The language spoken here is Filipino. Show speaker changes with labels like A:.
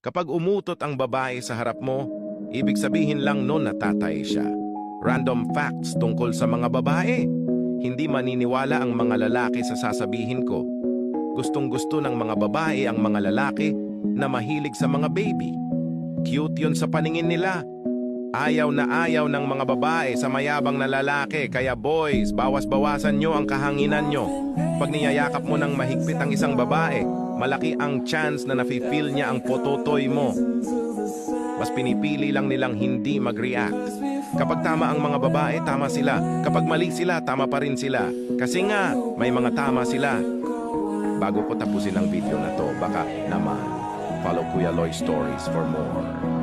A: Kapag umutot ang babae sa harap mo, ibig sabihin lang nun natatay siya. Random facts tungkol sa mga babae. Hindi maniniwala ang mga lalaki sa sasabihin ko. Gustong-gusto ng mga babae ang mga lalaki na mahilig sa mga baby. Cute yun sa paningin nila. Ayaw na ayaw ng mga babae sa mayabang na lalaki, kaya boys, bawas-bawasan nyo ang kahanginan nyo. Pag niyayakap mo ng mahigpit ang isang babae, malaki ang chance na nafe-feel niya ang pototoy mo. Mas pinipili lang nilang hindi mag-react. Kapag tama ang mga babae, tama sila. Kapag mali sila, tama pa rin sila. Kasi nga, may mga tama sila. Bago ko tapusin ang video na to, baka naman, follow Kuya Loy Stories for more.